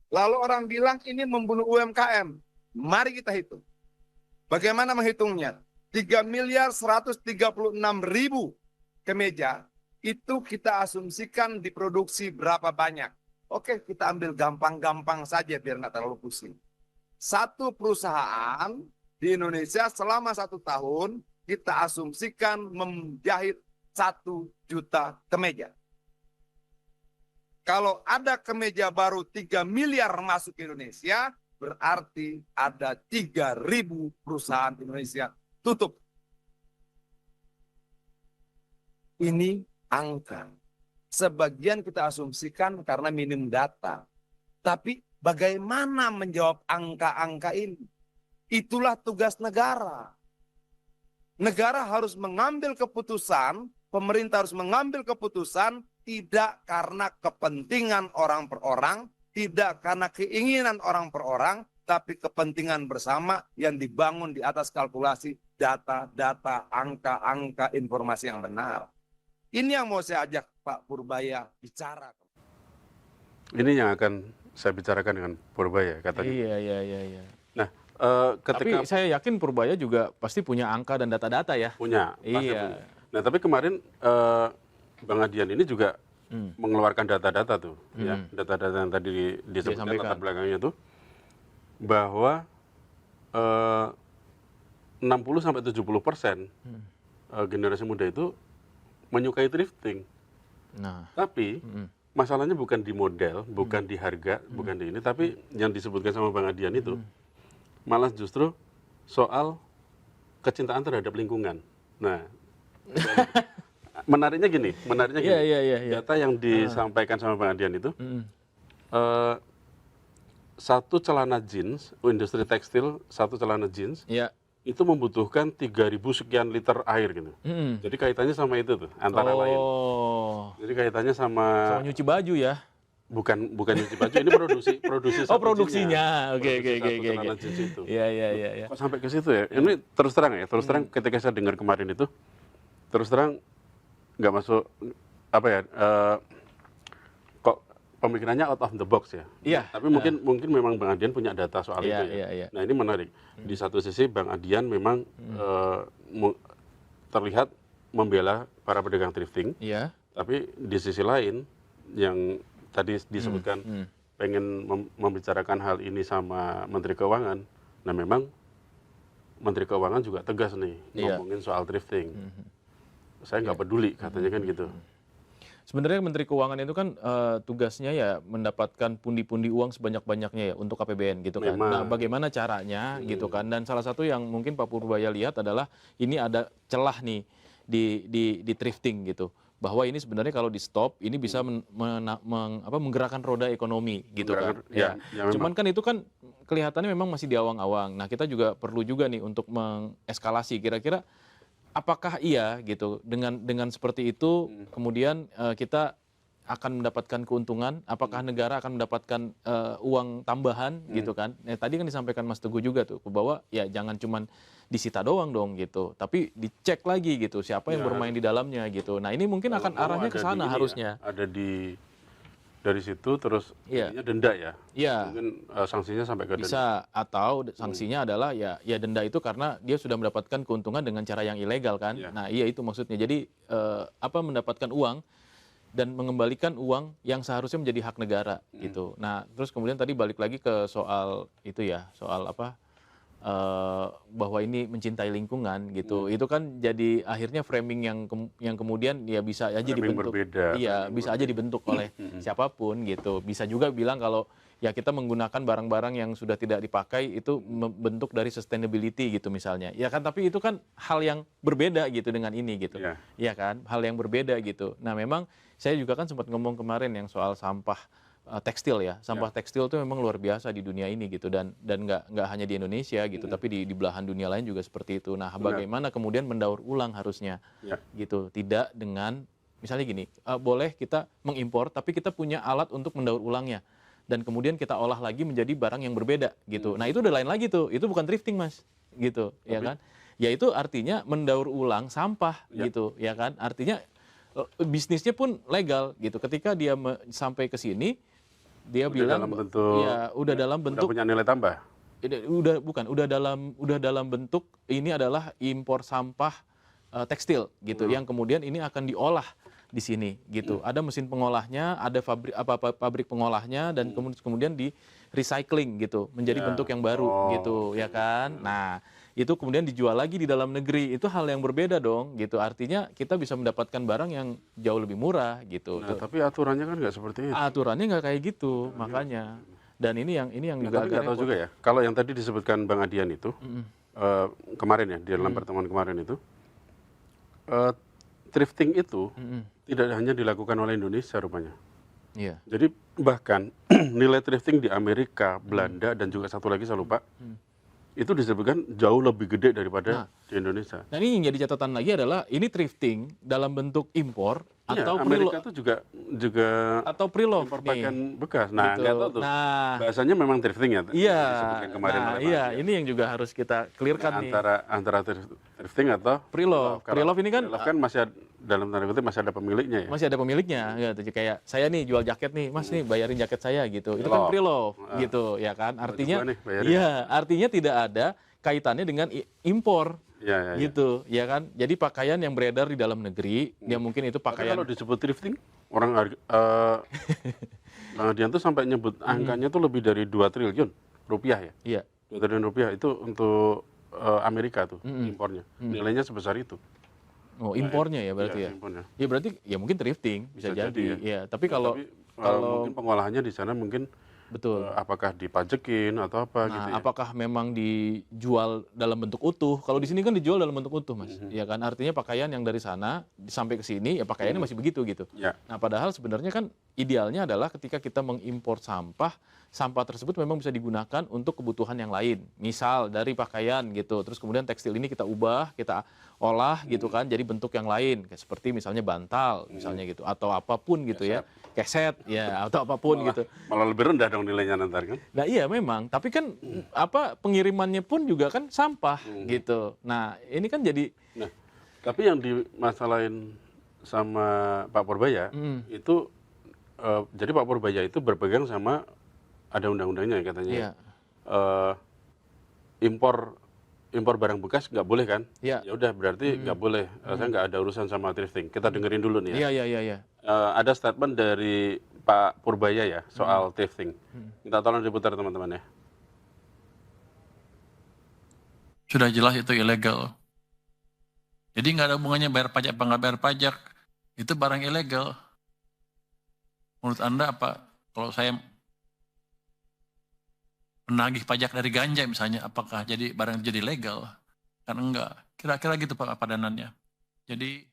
Lalu orang bilang ini membunuh UMKM. Mari kita hitung. Bagaimana menghitungnya? 3.136.000 kemeja itu kita asumsikan diproduksi berapa banyak. Oke, kita ambil gampang-gampang saja biar nggak terlalu pusing. Satu perusahaan di Indonesia selama 1 tahun kita asumsikan menjahit 1 juta kemeja. Kalau ada kemeja baru 3 miliar masuk ke Indonesia, berarti ada 3.000 perusahaan di Indonesia tutup. Ini angka. Sebagian kita asumsikan karena minim data. Tapi bagaimana menjawab angka-angka ini? Itulah tugas negara. Negara harus mengambil keputusan, pemerintah harus mengambil keputusan tidak karena kepentingan orang per orang, tidak karena keinginan orang per orang, tapi kepentingan bersama yang dibangun di atas kalkulasi data-data, angka-angka, informasi yang benar. Ini yang mau saya ajak Pak Purbaya bicara. Ini yang akan saya bicarakan dengan Purbaya katanya. Iya. Nah, Tapi ketika saya yakin Purbaya juga pasti punya angka dan data-data ya. punya, pasti Iya. punya. Nah, tapi kemarin Bang Adian ini juga mengeluarkan data-data tuh, ya, data-data yang tadi disebutkan Disampaikan. latar belakangnya tuh, bahwa 60-70% generasi muda itu menyukai thrifting. Nah, Tapi masalahnya bukan di model, bukan di harga, bukan di ini, tapi yang disebutkan sama Bang Adian itu malah justru soal kecintaan terhadap lingkungan. Nah, menariknya gini, Iya. data yang disampaikan sama Bang Adian itu, satu celana jeans, industri tekstil, satu celana jeans, Iya. itu membutuhkan 3.000 sekian liter air gitu. Jadi kaitannya sama itu tuh, antara lain. Jadi kaitannya Sama sama nyuci baju ya. bukan nyuci baju, ini produksi Oh, satu produksinya. jeansnya. Oke. Produksi satu celana jeans itu. Iya. Kok sampai ke situ ya? Ini terus terang ya, terus terang ketika saya dengar kemarin itu, terus terang nggak masuk apa ya? Kok pemikirannya out of the box ya? Iya. Tapi mungkin memang Bang Adian punya data soal itu ya. Iya. Nah ini menarik. Di satu sisi Bang Adian memang terlihat membela para pedagang thrifting, Iya. tapi di sisi lain yang tadi disebutkan pengen membicarakan hal ini sama Menteri Keuangan. Nah memang Menteri Keuangan juga tegas nih Iya. ngomongin soal thrifting. Saya nggak peduli katanya kan gitu. Sebenarnya Menteri Keuangan itu kan tugasnya ya mendapatkan pundi-pundi uang sebanyak-banyaknya ya untuk APBN gitu kan. Memang. Nah, bagaimana caranya gitu kan. Dan salah satu yang mungkin Pak Purbaya lihat adalah ini ada celah nih di thrifting gitu. Bahwa ini sebenarnya kalau di stop ini bisa menggerakkan roda ekonomi gitu kan. Ya, memang. Cuman kan itu kan kelihatannya memang masih di awang-awang. Nah, kita juga perlu juga nih untuk mengeskalasi kira-kira apakah iya gitu dengan seperti itu kemudian kita akan mendapatkan keuntungan, apakah negara akan mendapatkan uang tambahan gitu kan. Tadi kan disampaikan Mas Teguh juga tuh bahwa ya jangan cuman disita doang dong gitu, tapi dicek lagi gitu siapa yang bermain di dalamnya gitu. Nah, ini mungkin akan arahnya ke sana harusnya. Ada dari situ terus jadinya denda ya. Iya. Mungkin sanksinya sampai ke denda. Bisa, atau sanksinya adalah ya denda itu karena dia sudah mendapatkan keuntungan dengan cara yang ilegal kan. Iya. Nah, iya itu maksudnya. Jadi mendapatkan uang dan mengembalikan uang yang seharusnya menjadi hak negara gitu. Nah, terus kemudian tadi balik lagi ke soal itu ya, soal bahwa ini mencintai lingkungan gitu. Itu kan jadi akhirnya framing yang kemudian ya bisa aja Framing dibentuk. berbeda, Iya, bisa aja dibentuk oleh siapapun gitu. Bisa juga bilang kalau ya kita menggunakan barang-barang yang sudah tidak dipakai itu bentuk dari sustainability gitu misalnya. Ya kan, tapi itu kan hal yang berbeda gitu dengan ini gitu. Iya. Iya kan, hal yang berbeda gitu. Nah, memang saya juga kan sempat ngomong kemarin yang soal sampah tekstil ya. Sampah tekstil itu memang luar biasa di dunia ini gitu, dan nggak hanya di Indonesia gitu, tapi di belahan dunia lain juga seperti itu. Nah, bagaimana kemudian mendaur ulang harusnya gitu. Tidak dengan misalnya gini, boleh kita mengimpor tapi kita punya alat untuk mendaur ulangnya. Dan kemudian kita olah lagi menjadi barang yang berbeda gitu. Nah, itu udah lain lagi tuh. Itu bukan thrifting, Mas. Gitu, ya kan? Ya itu artinya mendaur ulang sampah gitu, ya kan? Artinya bisnisnya pun legal gitu. Ketika dia sampai ke sini dia Udah bilang dalam bentuk, ya udah dalam udah bentuk punya nilai tambah. udah dalam bentuk ini adalah impor sampah tekstil gitu yang kemudian ini akan diolah di sini gitu. Ada mesin pengolahnya, ada pabrik pengolahnya dan kemudian di recycling gitu menjadi Ya. bentuk yang baru Oh, gitu ya kan. Nah, itu kemudian dijual lagi di dalam negeri. Itu hal yang berbeda dong gitu. Artinya kita bisa mendapatkan barang yang jauh lebih murah gitu. Nah, tapi aturannya kan nggak seperti itu. Aturannya nggak kayak gitu makanya. Dan ini yang Nah, juga tapi agak nggak tahu repot. juga ya. Kalau yang tadi disebutkan Bang Adian itu kemarin ya di dalam pertemuan kemarin itu, thrifting itu tidak hanya dilakukan oleh Indonesia rupanya. Iya. Jadi bahkan nilai thrifting di Amerika, Belanda dan juga satu lagi saya lupa, itu disebutkan jauh lebih gede daripada di Indonesia. Nah ini yang jadi catatan lagi adalah ini thrifting dalam bentuk impor Iya, atau Amerika itu juga pre-love impor nih. pakaian bekas. Nah, Gitu. nggak tahu tuh. Nah, Bahasanya memang thrifting ya. iya. Disebutkan kemarin Nah, oleh Bang iya, Adian. ini yang juga harus kita clearkan nih. Antara thrifting atau Pre-love. Kalau Pre-love ini kan pre-love kan dalam tanda kutip masih ada pemiliknya ya. masih ada pemiliknya gitu. Kayak saya nih jual jaket nih, Mas nih bayarin jaket saya gitu. Itu kan Pre-love. pre-love gitu ya kan. Artinya juga nih bayarin. iya, artinya tidak ada kaitannya dengan impor. Ya. Gitu ya kan. Jadi pakaian yang beredar di dalam negeri, ya mungkin itu Tapi pakaian kalau disebut thrifting, Bang Adian tuh sampai nyebut angkanya tuh lebih dari 2 triliun rupiah ya. iya. 2 triliun rupiah itu untuk Amerika tuh impornya. Nilainya sebesar itu. Oh, impornya ya berarti Iya, ya. impornya. Ya berarti ya mungkin thrifting bisa, Bisa jadi. jadi Ya, tapi kalau mungkin pengolahannya di sana mungkin betul. apakah dipajekin atau apa Nah, gitu ya. apakah memang dijual dalam bentuk utuh? Kalau di sini kan dijual dalam bentuk utuh, Mas. Ya kan, artinya pakaian yang dari sana sampai ke sini ya pakaiannya masih begitu gitu. Ya. Nah, padahal sebenarnya kan idealnya adalah ketika kita mengimpor sampah, sampah tersebut memang bisa digunakan untuk kebutuhan yang lain. Misal dari pakaian gitu, terus kemudian tekstil ini kita ubah, kita olah gitu kan, jadi bentuk yang lain, kayak seperti misalnya bantal, misalnya gitu, atau apapun gitu ya, keset, ya atau apapun gitu. Malah lebih rendah dong nilainya nanti kan. Nah iya memang, tapi kan pengirimannya pun juga kan sampah gitu. Nah ini kan jadi Nah, tapi yang dimasalahin sama Pak Purbaya itu jadi Pak Purbaya itu berpegang sama ada undang-undangnya katanya. Iya. Impor barang bekas nggak boleh kan? Iya. Ya udah berarti nggak boleh. Saya nggak ada urusan sama thrifting. Kita dengerin dulu nih ya. Iya. Ada statement dari Pak Purbaya ya soal thrifting. Kita tolong diputar teman-teman ya. Sudah jelas itu ilegal. Jadi nggak ada hubungannya bayar pajak apa nggak bayar pajak. Itu barang ilegal. Menurut Anda apa? Kalau saya menagih pajak dari ganja misalnya, apakah jadi barang jadi legal? Kan enggak. Kira-kira gitu Pak padanannya. Jadi